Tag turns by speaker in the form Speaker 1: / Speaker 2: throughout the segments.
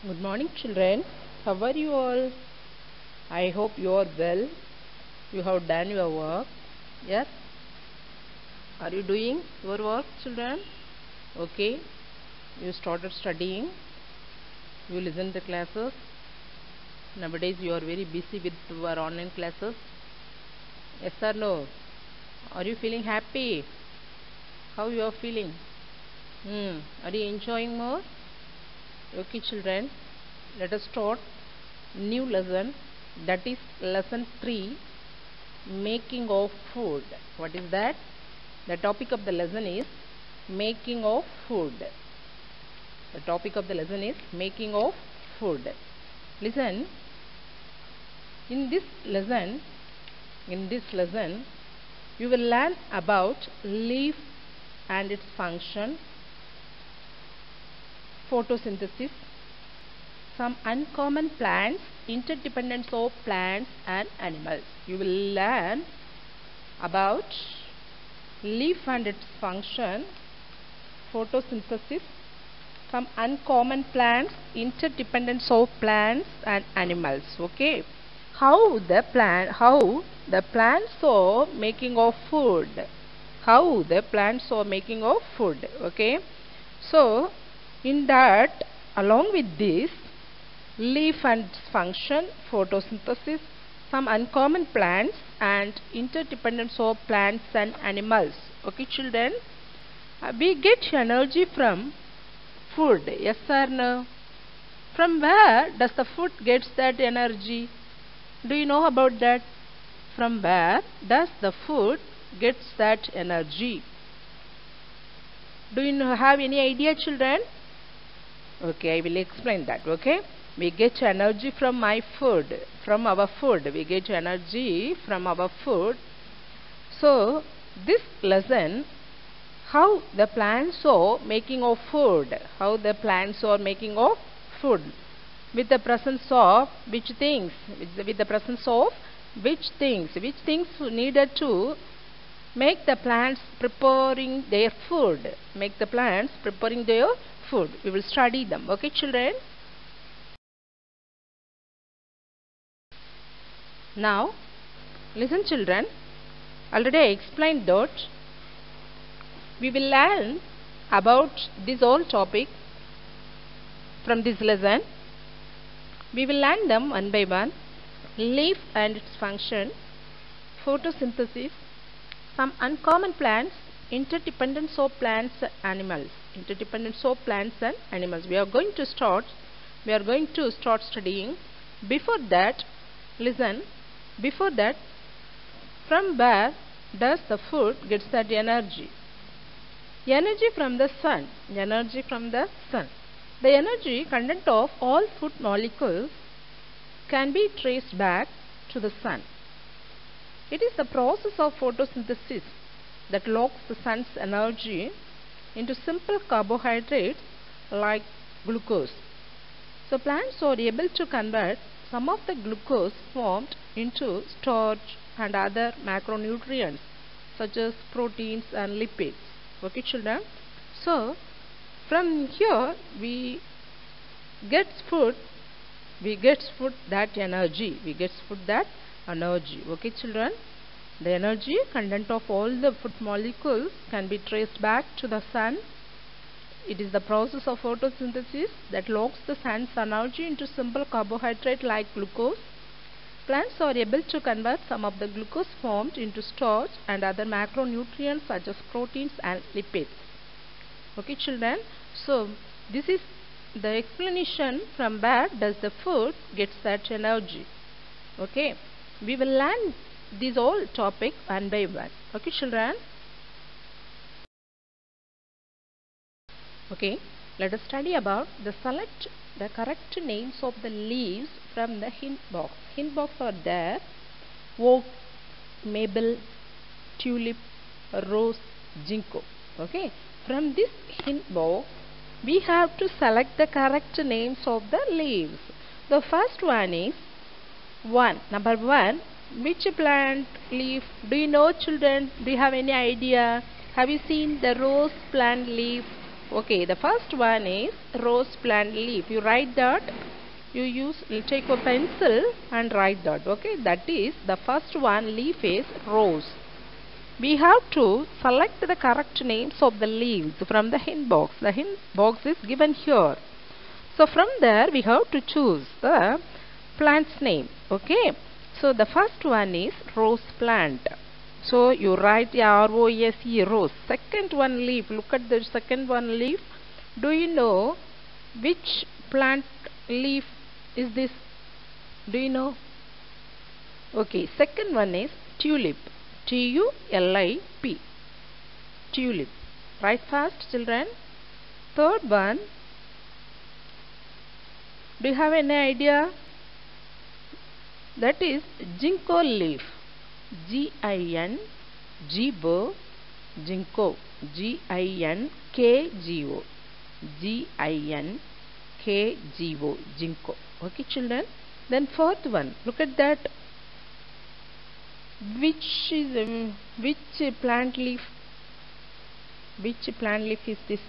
Speaker 1: Good morning, children. How are you all? I hope you are well. You have done your work. Yes? Are you doing your work, children? Okay. You started studying. You listen to classes. Nowadays you are very busy with your online classes. Yes or no? Are you feeling happy? How you are feeling? Are you enjoying more? Okay, children. Let us start new lesson. That is lesson 3. Making of food. What is that? The topic of the lesson is making of food. The topic of the lesson is making of food. Listen, in this lesson you will learn about leaf and its function, photosynthesis, some uncommon plants, interdependence of plants and animals. You will learn about leaf and its function, photosynthesis, some uncommon plants, interdependence of plants and animals. Okay, how the plants are making of food. How the plants are making of food. Okay, so in that, along with this, leaf and its function, photosynthesis, some uncommon plants and interdependence of plants and animals. Okay, children, we get energy from food. Yes or no? From where does the food gets that energy? Do you know about that? From where does the food gets that energy? Do you have any idea, children? Okay, I will explain that. Okay, we get energy from my food, from our food. We get energy from our food. So this lesson, how the plants are making of food. How the plants are making of food. With the presence of which things? With the presence of which things? Which things needed to make the plants preparing their food. Make the plants preparing their food. We will study them. Okay, children? Now, listen, children. Already I explained that we will learn about this whole topic from this lesson. We will learn them one by one. Leaf and its function, photosynthesis, some uncommon plants, interdependence of plants and animals. Interdependence of plants and animals. We are going to start studying. Before that, listen. Before that, from where does the food gets that energy? Energy from the sun. Energy from the sun. The energy content of all food molecules can be traced back to the sun. It is the process of photosynthesis that locks the sun's energy into simple carbohydrates like glucose. So plants are able to convert some of the glucose formed into starch and other macronutrients such as proteins and lipids. Okay, children? So from here we get food that energy. Okay, children? The energy content of all the food molecules can be traced back to the sun. It is the process of photosynthesis that locks the sun's energy into simple carbohydrate like glucose. Plants are able to convert some of the glucose formed into starch and other macronutrients such as proteins and lipids. Okay, children? So this is the explanation from where does the food gets that energy. Okay, we will learn this whole topic one by one. Okay, children? Okay, let us study about select the correct names of the leaves from the hint box. Hint box are there: oak, maple, tulip, rose, ginkgo. Okay, from this hint box we have to select the correct names of the leaves. The first one is number 1. Which plant leaf? Do you know, children? Do you have any idea? Have you seen the rose plant leaf? Okay, the first one is rose plant leaf. You write that. You take a pencil and write that. Okay, that is the first one. Leaf is rose. We have to select the correct names of the leaves from the hint box. The hint box is given here. So from there we have to choose the plant's name. Okay. So the first one is rose plant. So you write R-O-S-E, rose. Second one leaf. Look at the second one leaf. Do you know which plant leaf is this? Do you know? Okay. Second one is tulip. T-U-L-I-P. Tulip. Write fast, children. Third one. Do you have any idea? That is ginkgo leaf. G-I-N-G-O, ginkgo. G-I-N-K-G-O. G-I-N-K-G-O, ginkgo. Okay, children. Then fourth one. Look at that. Which plant leaf? Which plant leaf is this?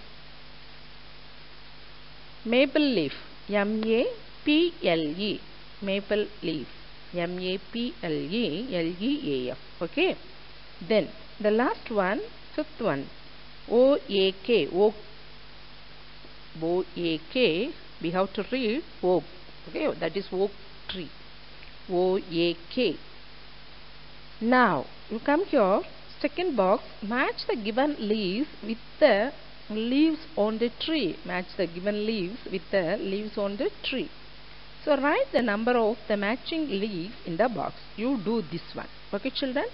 Speaker 1: Maple leaf. M-A-P-L-E. Maple leaf. M-A-P-L-E-L-E-A-F. Okay. Then the last one, fifth one. O-A-K. O-A-K. We have to read oak. Okay, that is oak tree. O-A-K. Now you come here. Second box. Match the given leaves with the leaves on the tree. Match the given leaves with the leaves on the tree. So write the number of the matching leaves in the box. You do this one. Okay, children.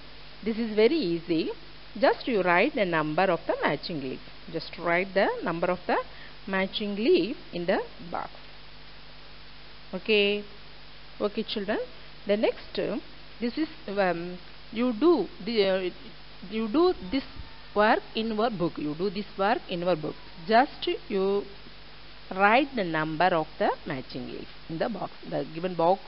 Speaker 1: This is very easy. Just you write the number of the matching leaf. Just write the number of the matching leaf in the box. Okay. Okay, children. The next, this is you do this work in your book. You do this work in your book. Just you write the number of the matching leaf in the box. The given box.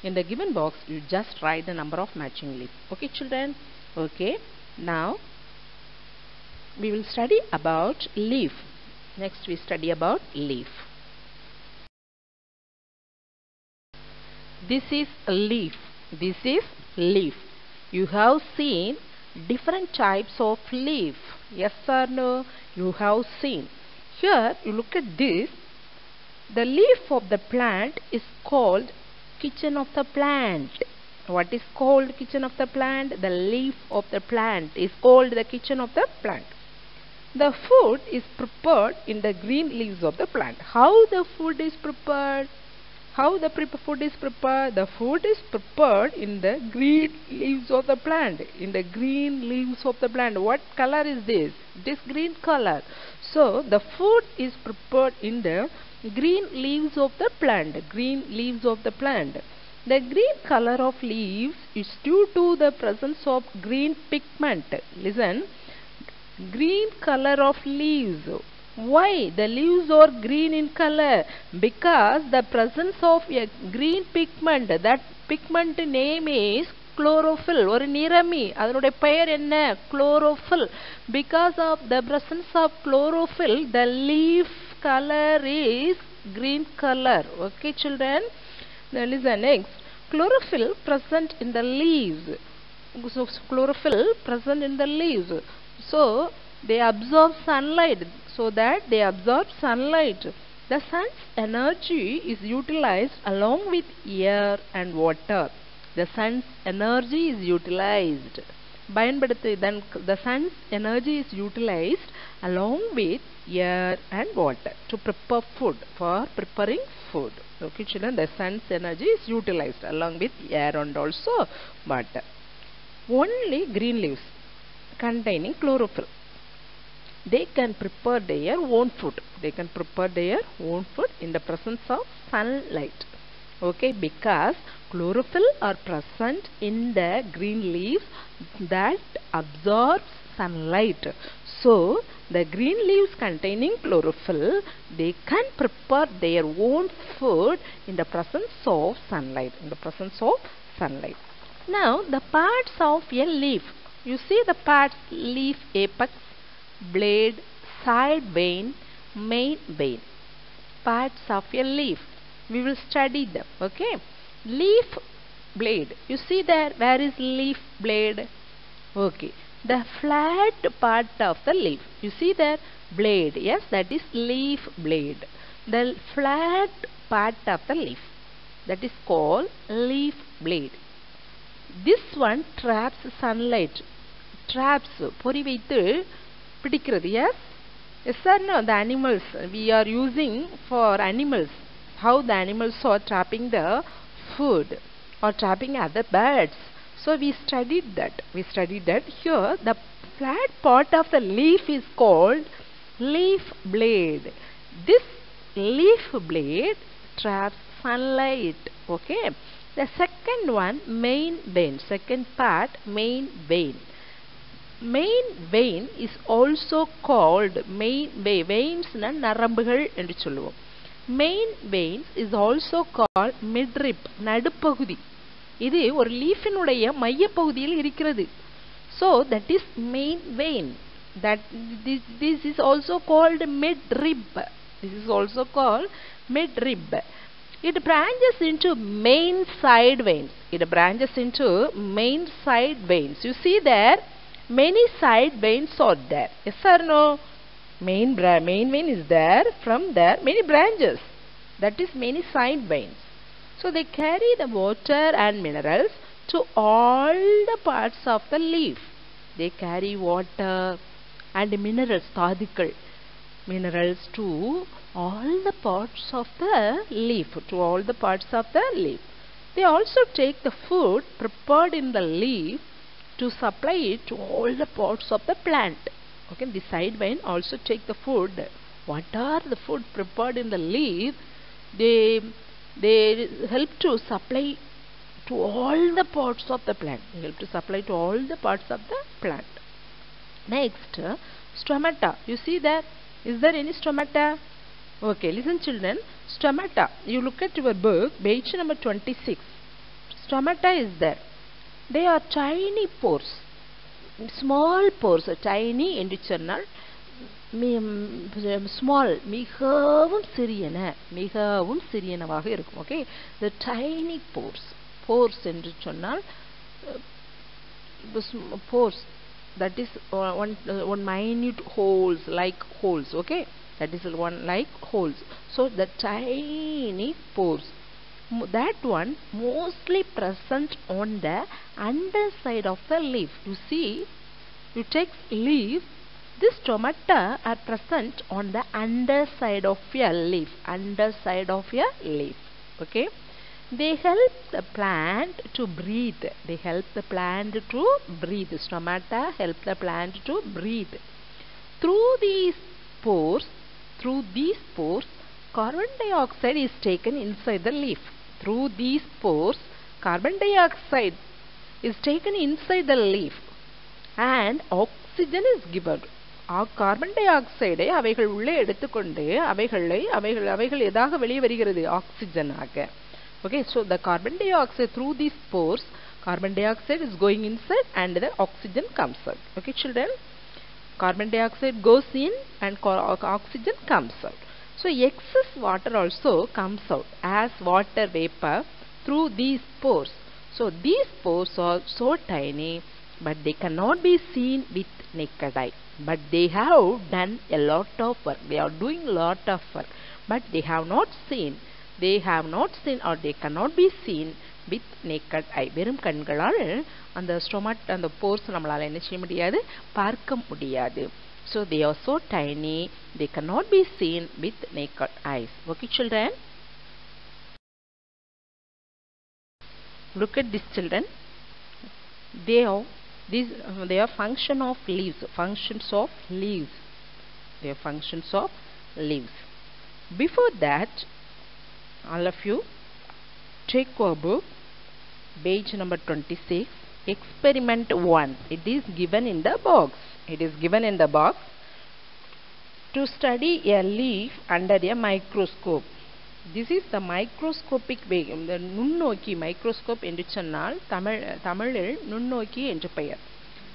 Speaker 1: In the given box, you just write the number of matching leaf. Okay, children. Okay. Now we will study about leaf. Next we study about leaf. This is a leaf. This is leaf. You have seen different types of leaf. Yes or no? You have seen. Here you look at this. The leaf of the plant is called kitchen of the plant. What is called kitchen of the plant? The leaf of the plant is called the kitchen of the plant. The food is prepared in the green leaves of the plant. How the food is prepared? How the food is prepared? The food is prepared in the green leaves of the plant. In the green leaves of the plant. What color is this? It is green color. So the food is prepared in the green leaves of the plant. Green leaves of the plant. The green color of leaves is due to the presence of green pigment. Listen. Green color of leaves. Why the leaves are green in color? Because the presence of a green pigment. That pigment name is chlorophyll. Or nirami. அதனுடைய பெயர் என்ன? Chlorophyll. Because of the presence of chlorophyll, the leaf color is green color. Okay, children. Now listen next. Chlorophyll present in the leaves. So chlorophyll present in the leaves. So they absorb sunlight. So that they absorb sunlight. The sun's energy is utilized along with air and water. The sun's energy is utilized. Then the sun's energy is utilized along with air and water to prepare food. For preparing food. Okay, children, the sun's energy is utilized along with air and also water. Only green leaves containing chlorophyll. They can prepare their own food. They can prepare their own food in the presence of sunlight. Okay, because chlorophyll are present in the green leaves that absorbs sunlight. So the green leaves containing chlorophyll, they can prepare their own food in the presence of sunlight. In the presence of sunlight. Now the parts of a leaf. You see the parts: leaf apex, blade, side vein, main vein. Parts of a leaf. We will study them. Okay. Leaf blade. You see there, where is leaf blade? Okay. The flat part of the leaf. You see there, blade. Yes, that is leaf blade. The flat part of the leaf. That is called leaf blade. This one traps sunlight. Traps. பொறி வைத்து பிடிக்கிறது. Yes? Yes or no? The animals we are using for animals. How the animals are trapping the food or trapping other birds. So we studied that. We studied that here the flat part of the leaf is called leaf blade. This leaf blade traps sunlight. Okay. The second one, main vein. Second part, main vein. Main vein is also called main vein. Veins na நரம்புகள் என்று சொல்லுவோம். Main veins is also called midrib. நடுப்பகுதி. இது ஒரு லீஃபினுடைய மையப்பகுதியில் இருக்கிறது. So that is main vein. That this is also called midrib. This is also called midrib. It branches into main side veins. It branches into main side veins. You see there, many side veins are there. Yes or no? Main vein is there. From there, many branches. That is many side veins. So they carry the water and minerals to all the parts of the leaf. They carry water and minerals, தாதுக்கள், minerals to all the parts of the leaf. To all the parts of the leaf. They also take the food prepared in the leaf to supply it to all the parts of the plant. Okay, the side vein also take the food. What are the food prepared in the leaf? They help to supply to all the parts of the plant. They help to supply to all the parts of the plant. Next, stomata. You see there? Is there any stomata? Okay, listen children. Stomata. You look at your book, page number 26. Stomata is there. They are tiny pores. Small pores. Tiny என்று சொன்னால் small, மிகவும் சிறியனவாக இருக்கும். Okay, the tiny pores. Pores என்று சொன்னால் pores, that is one minute holes, like holes. Okay, that is one like holes. So the tiny pores, that one mostly present on the underside of the leaf. You see, you take leaf, these stomata are present on the underside of a leaf. Underside of a leaf. Okay, they help the plant to breathe. They help the plant to breathe. Stomata help the plant to breathe. Through these pores, carbon dioxide is taken inside the leaf. Through these pores, carbon dioxide is taken inside the leaf and oxygen is given. Carbon dioxide அவைகள் உள்ளே எடுத்துக்கொண்டு அவைகள் எதாக வெளியே வருகிறது? Oxygen ஆக. Okay, so the carbon dioxide, through these pores, carbon dioxide is going inside and the oxygen comes out. Okay children, carbon dioxide goes in and oxygen comes out. So excess water also comes out as water vapor through these pores. So these pores are so tiny, but they cannot be seen with naked eye. But they have done a lot of work. They are doing a lot of work, but they have not seen or they cannot be seen with naked eye. வெறும் கண்களால் அந்த ஸ்டொமட், அந்த force நம்மளால என்ன செய்ய முடியாது? பார்க்க முடியாது. So they are so tiny, they cannot be seen with naked eyes. Okay children, look at this children. They are function of leaves. Functions of leaves. They are functions of leaves. Before that, all of you take your book, page number 26, experiment 1. It is given in the box. It is given in the box. To study a leaf under a microscope. This is the microscopic way. The நுண்ணோக்கி, microscope என்று சொன்னால் தமிழில் நுண்ணோக்கி என்று பெயர்.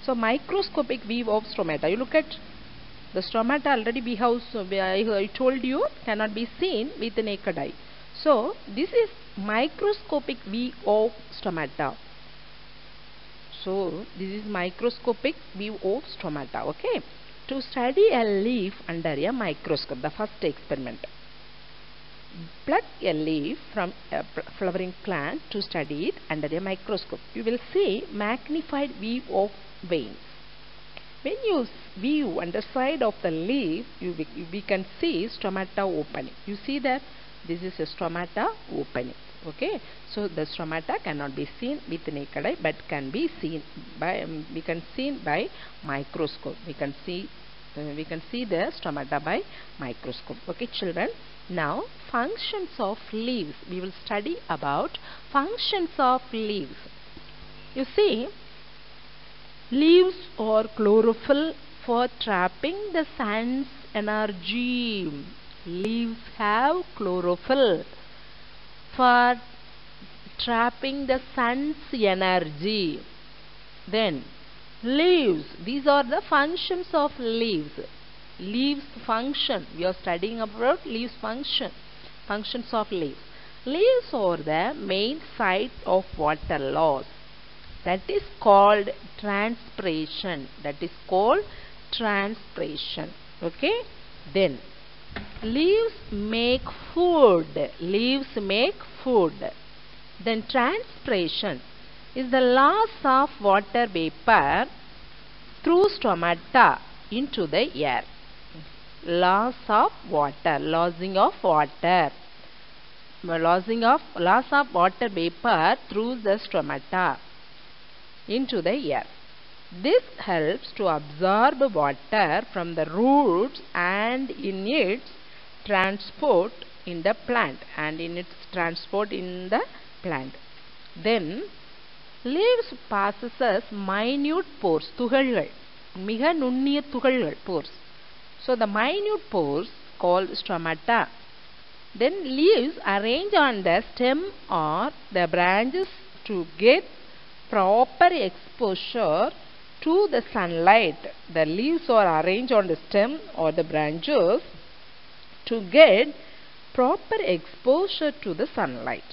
Speaker 1: So microscopic view of stomata. You look at The stomata already I told you cannot be seen with the naked eye. So this is microscopic view of stomata. So this is microscopic view of stomata. Okay. To study a leaf under a microscope, the first experiment. Pluck a leaf from a flowering plant to study it under a microscope. You will see magnified view of veins. When you view underside of the leaf, we can see stomata opening. You see that this is a stomata opening. Okay, so the stomata cannot be seen with the naked eye, but can be seen by by microscope. We can see the stomata by microscope. Okay, children. Now functions of leaves. We will study about functions of leaves. You see, leaves are chlorophyll for trapping the sun's energy. Leaves have chlorophyll for trapping the sun's energy. Then leaves, these are the functions of leaves. Leaves function, we are studying about leaves function, functions of leaves. Leaves are the main site of water loss. That is called transpiration. That is called transpiration. Okay. Then leaves make food. Leaves make food. Then transpiration is the loss of water vapor through stomata into the air. Loss of water, losing of water. Loss of water vapor through the stomata into the air. This helps to absorb water from the roots and in its transport in the plant Then leaves passes minute pores, துகள்கள், மிக நுண்ணிய துகள்கள், pores. So the minute pores called stomata. Then leaves arrange on the stem or the branches to get proper exposure to the sunlight. The leaves are arranged on the stem or the branches to get proper exposure to the sunlight.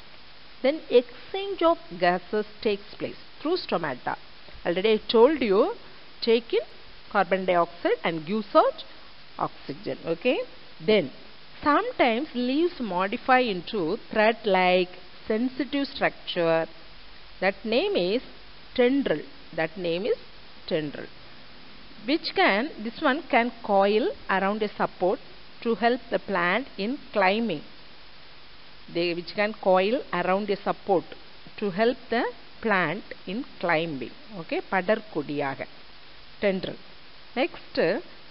Speaker 1: Then exchange of gases takes place through stomata. Already I told you, take in carbon dioxide and gives out oxygen. Okay. Then sometimes leaves modify into thread-like sensitive structure. That name is tendril. This one can coil around a support to help the plant in climbing. Which can coil around a support to help the plant in climbing. Okay, padarkodiyaga, tendril. Next,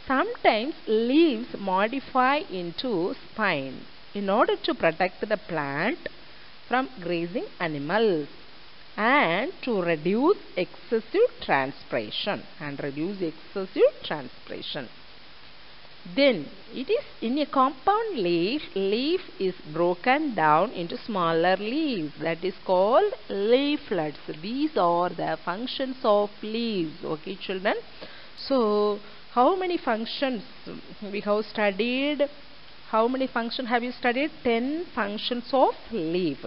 Speaker 1: sometimes leaves modify into spines in order to protect the plant from grazing animals and to reduce excessive transpiration. Then it is in a compound leaf is broken down into smaller leaves. That is called leaflets. These are the functions of leaves. Okay, children. So how many functions we have studied? How many functions have you studied? 10 functions of leaf.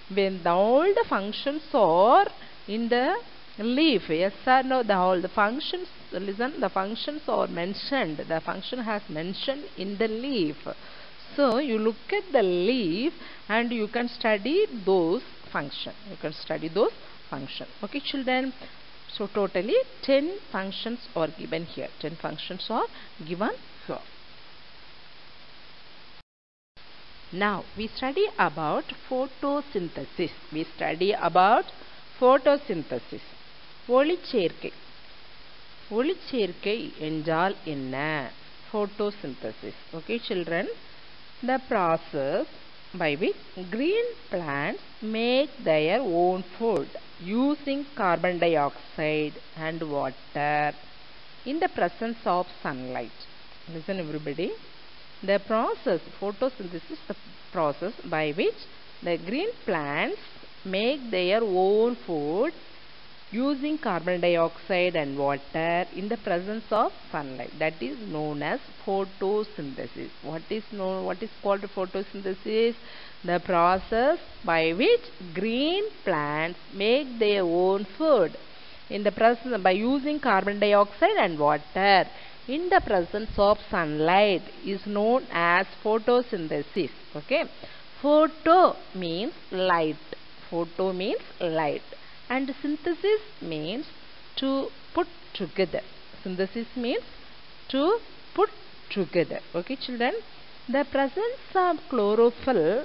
Speaker 1: When all the functions are in the leaf, yes or no? All the functions, listen, the functions are mentioned. The function has mentioned in the leaf. So you look at the leaf and you can study those functions. Okay, children. So totally 10 functions are given here. 10 functions are given here. Now we study about photosynthesis. ஒளிச்சேர்க்கை என்றால் என்ன? Photosynthesis. Okay, children. The process by which green plants make their own food using carbon dioxide and water in the presence of sunlight. Listen, everybody. The process, photosynthesis is the process by which the green plants make their own food using carbon dioxide and water in the presence of sunlight. That is known as photosynthesis. What is called photosynthesis? The process by which green plants make their own food in the presence by using carbon dioxide and water in the presence of sunlight is known as photosynthesis. Okay, photo means light. Photo means light. And synthesis means to put together. Synthesis means to put together. Okay, children. The presence of chlorophyll.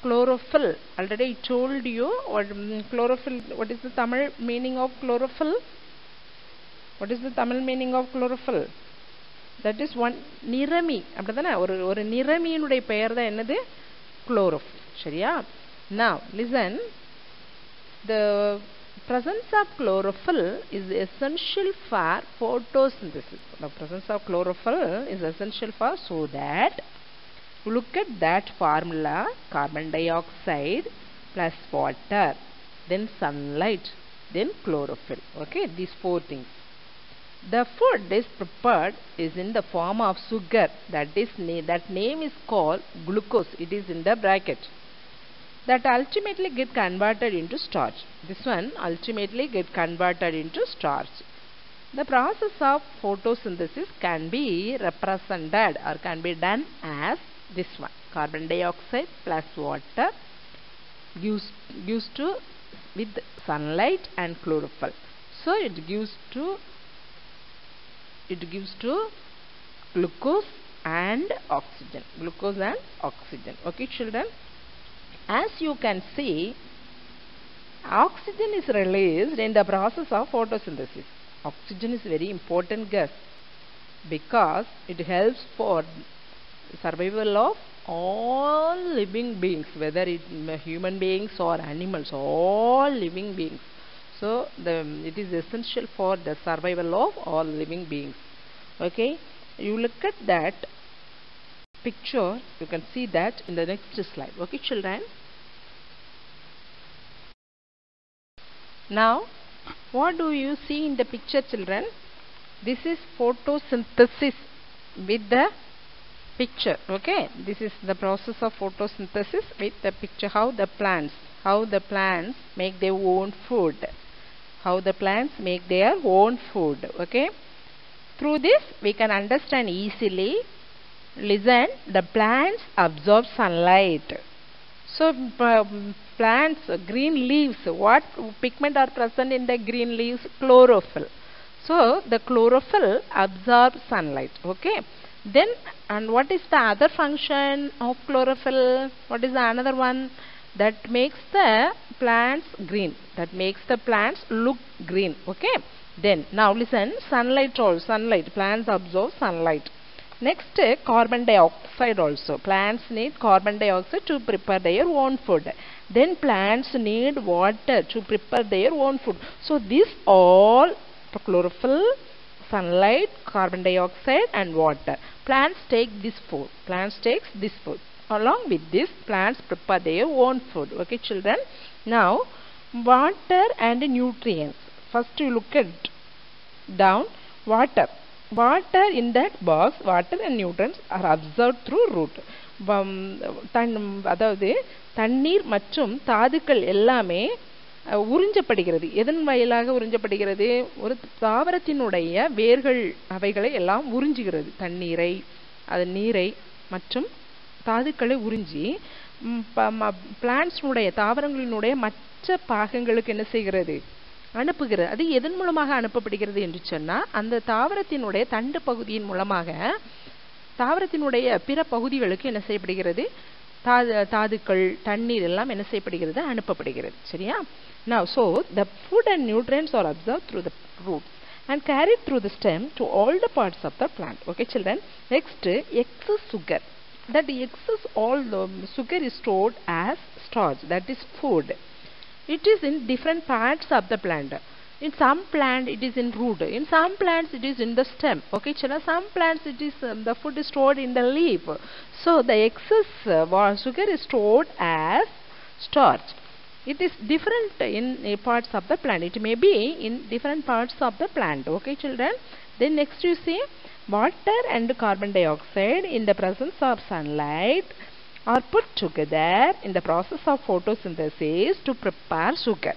Speaker 1: Already I told you what chlorophyll. What is the Tamil meaning of chlorophyll? What is the Tamil meaning of chlorophyll? That is one nirami. அப்படிதானே ஒரு நிறமியினுடைய பெயர் தான் என்னது? Chlorophyll. சரியா? Now listen. The presence of chlorophyll is essential for photosynthesis. The presence of chlorophyll is essential for so that look at that formula: carbon dioxide plus water, then sunlight, then chlorophyll. Okay, these four things. The food is prepared is in the form of sugar. That name is called glucose. It is in the bracket. That ultimately get converted into starch. This one ultimately get converted into starch. The process of photosynthesis can be represented or can be done as this one: carbon dioxide plus water gives to with sunlight and chlorophyll. So it gives to glucose and oxygen. Glucose and oxygen. Okay, children. As you can see, oxygen is released in the process of photosynthesis. Oxygen is very important gas because it helps for survival of all living beings, whether it human beings or animals, all living beings. So it is essential for the survival of all living beings. Okay, you look at that picture, you can see that in the next slide. Okay, children. Now what do you see in the picture, children? This is photosynthesis with the picture. Okay, this is the process of photosynthesis with the picture. How the plants make their own food. Okay, through this we can understand easily. Listen, the plants absorb sunlight. So plants, green leaves, what pigment are present in the green leaves? Chlorophyll. So the chlorophyll absorbs sunlight. Okay, then and what is the other function of chlorophyll? What is the another one? That makes the plants green, that makes the plants look green. Okay, then now listen, sunlight, plants absorb sunlight. Next, carbon dioxide also. Plants need carbon dioxide to prepare their own food. Then plants need water to prepare their own food. So these all, chlorophyll, sunlight, carbon dioxide and water. Plants take this food. Along with this, plants prepare their own food. Okay, children. Now, water and nutrients. First you look at down water. Water in that box, water and nutrients are absorbed through root. அதாவது தண்ணீர் மற்றும் தாதுக்கள் எல்லாமே உறிஞ்சப்படுகிறது. எதன் வாயிலாக உறிஞ்சப்படுகிறது? ஒரு தாவரத்தினுடைய வேர்கள் அவைகளை எல்லாம் உறிஞ்சுகிறது. தண்ணீரை, அதன் நீரை மற்றும் தாதுக்களை உறிஞ்சி பிளான்ட்ஸ்னுடைய தாவரங்களினுடைய மற்ற பாகங்களுக்கு என்ன செய்கிறது? அனுப்புகிறது. அது எதன் மூலமாக அனுப்பப்படுகிறது என்று சொன்னால், அந்த தாவரத்தினுடைய தண்டு பகுதியின் மூலமாக தாவரத்தினுடைய பிற பகுதிகளுக்கு என்ன செய்யப்படுகிறது? தாதுக்கள், தண்ணீர் எல்லாம் என்ன செய்யப்படுகிறது? அனுப்பப்படுகிறது. சரியா? Now, so the food and nutrients are absorbed through the roots and carried through the stem to all the parts of the plant. Okay, children. Next, excess sugar. That excess all the sugar is stored as starch. That is food. It is in different parts of the plant. In some plant it is in root. In some plants it is in the stem. Okay, children. Some plants it is the food is stored in the leaf. So the excess sugar is stored as starch. It is different in parts of the plant. It may be in different parts of the plant. Okay, children. Then next you see water and carbon dioxide in the presence of sunlight are put together in the process of photosynthesis to prepare sugar.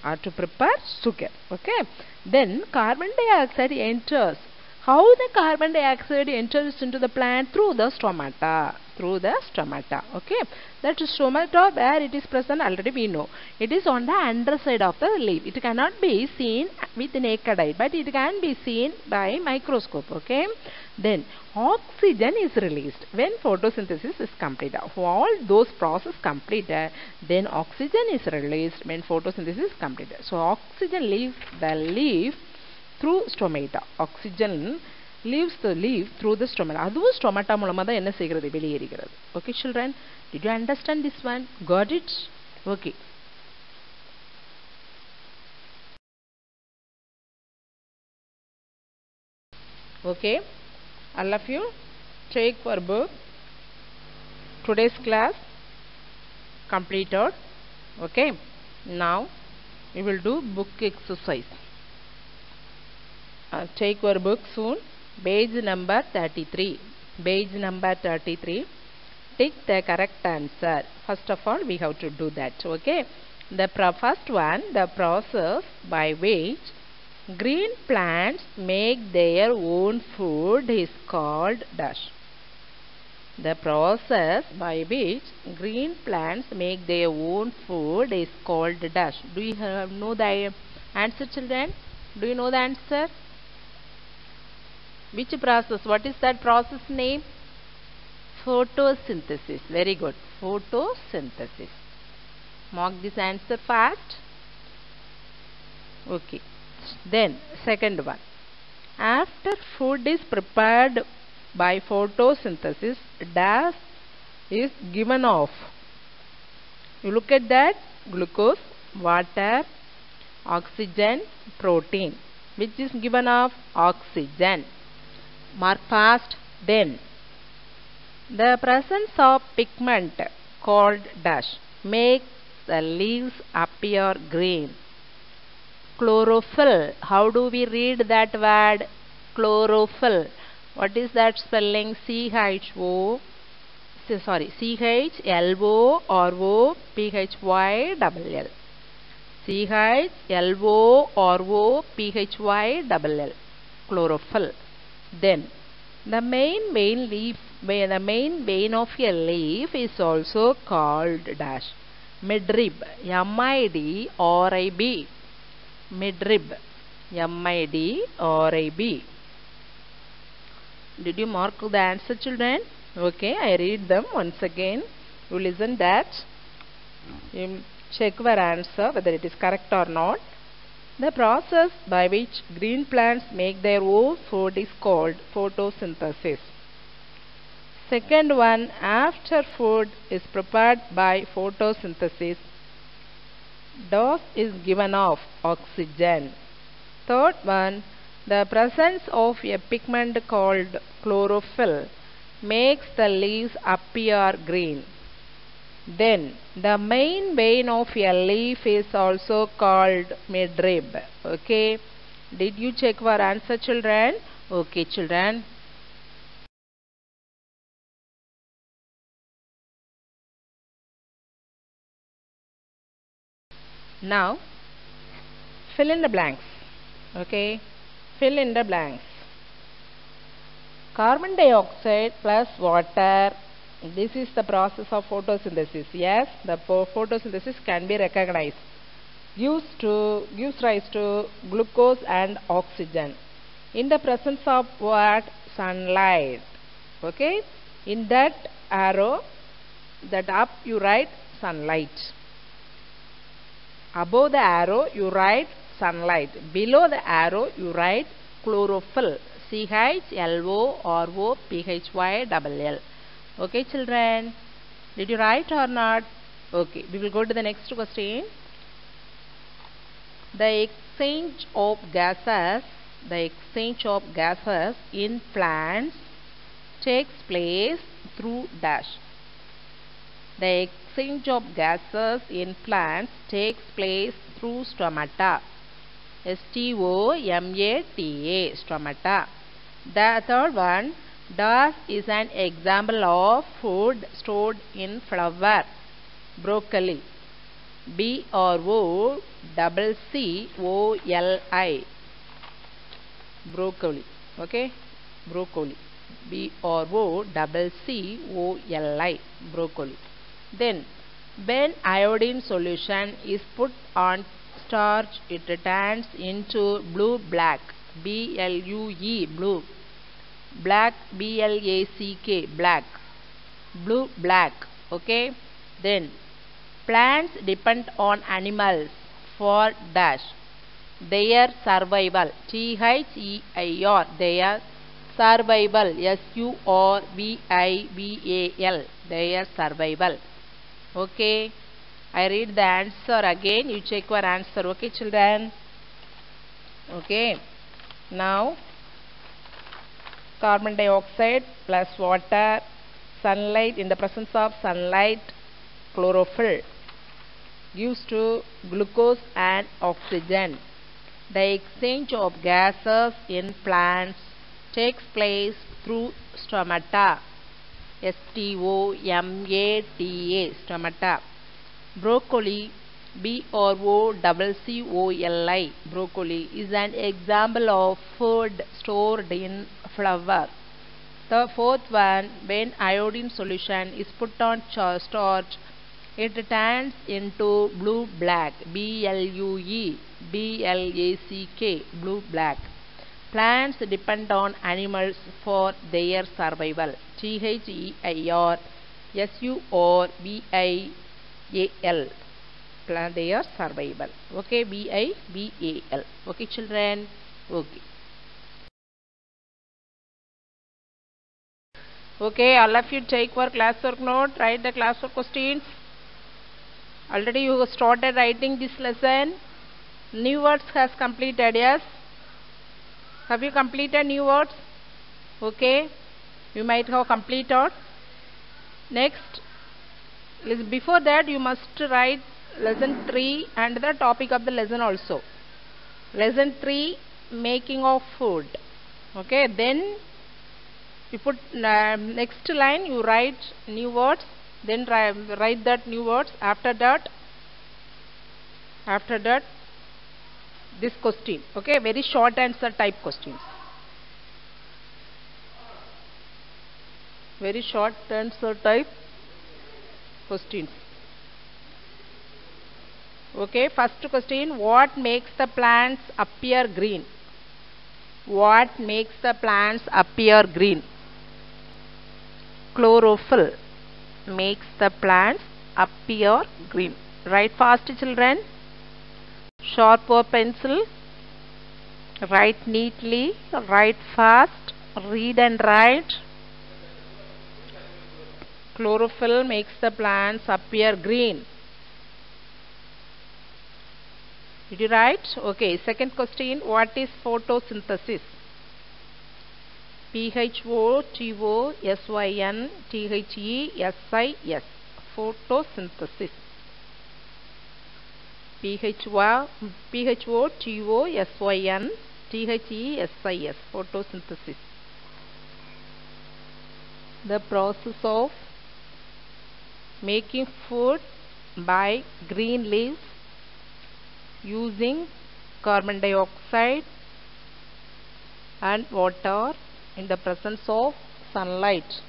Speaker 1: Okay. Then carbon dioxide enters. How the carbon dioxide enters into the plant? Through the stomata. Okay. That stomata, where it is present, already we know. It is on the underside of the leaf. It cannot be seen with the naked eye, but it can be seen by microscope. Okay. Then oxygen is released when photosynthesis is completed. All those processes completed, then oxygen is released when photosynthesis is completed. So oxygen leaves the leaf through stomata. Oxygen leaves the leaf through the stomata. அதுவும் stomata மூலமா தான் என்ன செய்கிறது? வெளியேறுகிறது. Okay children, did you understand this one? Got it? Okay. Okay, all of you take your book. Today's class completed. Okay, now we will do book exercise. Take your book soon. Page number 33. Page number 33. Take the correct answer. First of all, we have to do that. Okay. The first one, the process by which green plants make their own food is called dash. The process by which green plants make their own food is called dash. Do you know the answer, children? Do you know the answer? Which process? What is that process name? Photosynthesis. Very good. Photosynthesis. Mark this answer fast. Okay. Then second one. After food is prepared by photosynthesis, dash is given off. You look at that. Glucose, water, oxygen, protein. Which is given off? Oxygen. Mark fast. Then the presence of pigment called dash makes the leaves appear green. Chlorophyll. How do we read that word? Chlorophyll. What is that spelling? C-H-L-O-R-O-P-H-Y-L-L. C-H-L-O-R-O-P-H-Y-L-L. Chlorophyll. Then the main vein of a leaf is also called dash midrib. M-I-D-R-I-B. Midrib. M-I-D-R-I-B. Did you mark the answer, children? Okay, I read them once again. You listen that. You check your answer whether it is correct or not. The process by which green plants make their own food is called photosynthesis. Second one, after food is prepared by photosynthesis, dash is given off oxygen. Third one, the presence of a pigment called chlorophyll makes the leaves appear green. Then the main vein of a leaf is also called midrib. Okay. Did you check your answer, children? Okay, children. Now fill in the blanks. Okay. Fill in the blanks. Carbon dioxide plus water. This is the process of photosynthesis. Yes, the photosynthesis can be recognized. Gives rise to glucose and oxygen. In the presence of what? Sunlight. Okay. In that arrow, that up you write sunlight. Above the arrow you write sunlight. Below the arrow you write chlorophyll. C-H-L-O-R-O-P-H-Y-L-L. Okay, children. Did you write or not? Okay. We will go to the next question. The exchange of gases in plants takes place through dash. The exchange of gases in plants takes place through stomata. Stomata, stomata. The third one, das is an example of food stored in flour. Broccoli. BROCCOLI. Broccoli. Okay? Broccoli. BROCCOLI. Broccoli. Then, when iodine solution is put on starch, it turns into blue black. BLUE, blue. Black, BLACK, black. Blue black. Okay? Then, plants depend on animals for dash. Their survival. THEIR. Their survival. SURVIVAL. Their survival. Okay. I read the answer again. You check your answer. Okay, children. Okay. Now, carbon dioxide plus water, sunlight, in the presence of sunlight, chlorophyll gives to glucose and oxygen. The exchange of gases in plants takes place through stomata. STOMATA, stomata. Broccoli, BROCCOLI, broccoli is an example of food stored in flour. The fourth one, when iodine solution is put on starch, it turns into blue black. BLUE, BLACK, blue black. Plants depend on animals for their survival. THEIR, SURVIVAL, their survival. Okay, BIVAL. Okay, children. Okay. Okay, all of you take your classwork note, write the classwork questions. Already you started writing this lesson. New words has completed, yes? Have you completed new words? Okay, you might have completed. Next, before that you must write lesson 3 and the topic of the lesson also. Lesson 3, making of food. Okay, then you put next line, you write new words, then write that new words. After that this question. Okay, very short answer type questions. Very short answer type questions. Okay, first question, what makes the plants appear green? What makes the plants appear green? Chlorophyll makes the plants appear green. Write fast, children. Sharper pencil. Write neatly. Write fast. Read and write. Chlorophyll makes the plants appear green. Did you write? Okay. Second question. What is photosynthesis? PHOTOSYNTHESIS. Photosynthesis. PHOTOSYNTHESIS. Photosynthesis. The process of making food by green leaves using carbon dioxide and water in the presence of sunlight.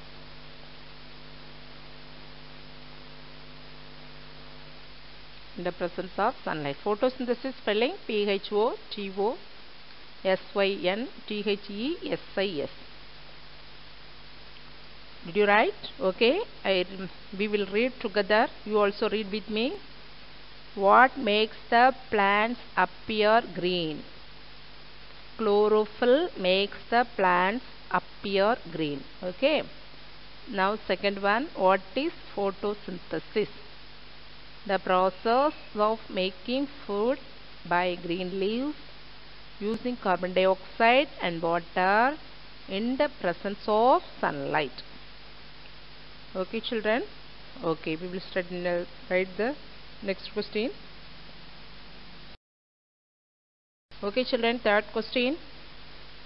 Speaker 1: In the presence of sunlight. Photosynthesis spelling PHOTOSYNTHESIS. Did you write? Okay, we will read together. You also read with me. What makes the plants appear green? Chlorophyll makes the plants appear green. Okay. Now second one, what is photosynthesis? The process of making food by green leaves using carbon dioxide and water in the presence of sunlight. Okay, children. Okay, we will write the next question. Okay children, third question.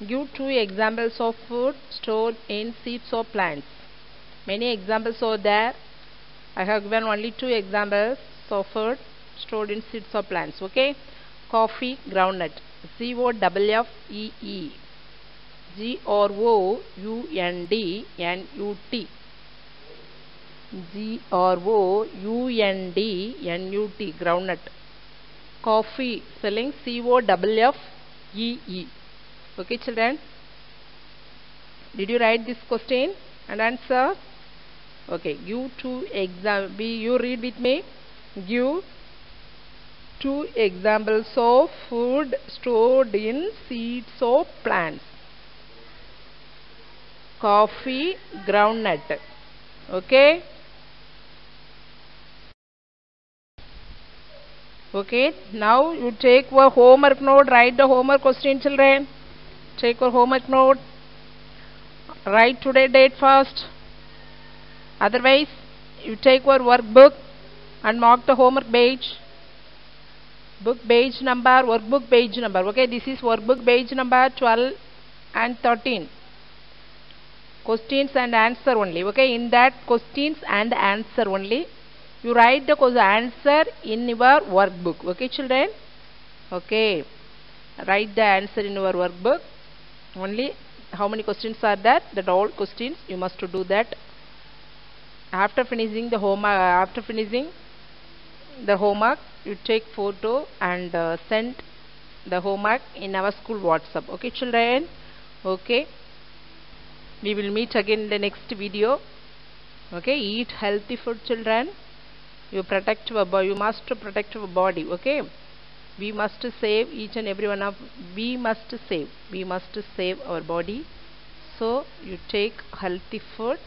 Speaker 1: Give 2 examples of food stored in seeds of plants. Many examples are there. I have given only 2 examples of food stored in seeds of plants. Okay, coffee, groundnut, COFFEE, GROUNDNUT, GROUNDNUT, groundnut. Coffee, spelling COFFEE. Okay children, did you write this question and answer? Okay, give 2 examples. You read with me. Give 2 examples of food stored in seeds of plants. Coffee, groundnut. Okay. Okay, now you take your homework note. Write the homework question, children. Take your homework note. Write today date first. Otherwise, you take your workbook and mark the homework page. Book page number, workbook page number. Okay, this is workbook page number 12 and 13. Questions and answer only. Okay, in that questions and answer only. You write the answer in your workbook. Okay, children. Okay, write the answer in your workbook. Only how many questions are there? That all questions you must do that. After finishing the homework, you take photo and send the homework in our school WhatsApp. Okay, children. Okay, we will meet again in the next video. Okay, eat healthy food, children. You protect your body. You must protect your body. Okay, we must save each and every one of. We must save our body. So you take healthy food.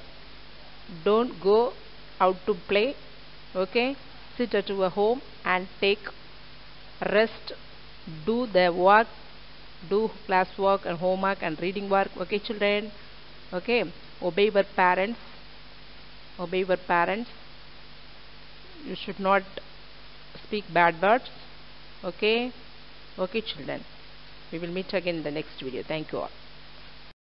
Speaker 1: Don't go out to play. Okay, sit at your home and take rest. Do the work. Do class work and homework and reading work. Okay, children. Okay, obey your parents. Obey your parents. You should not speak bad words. Okay. Okay children, we will meet again in the next video. Thank you all.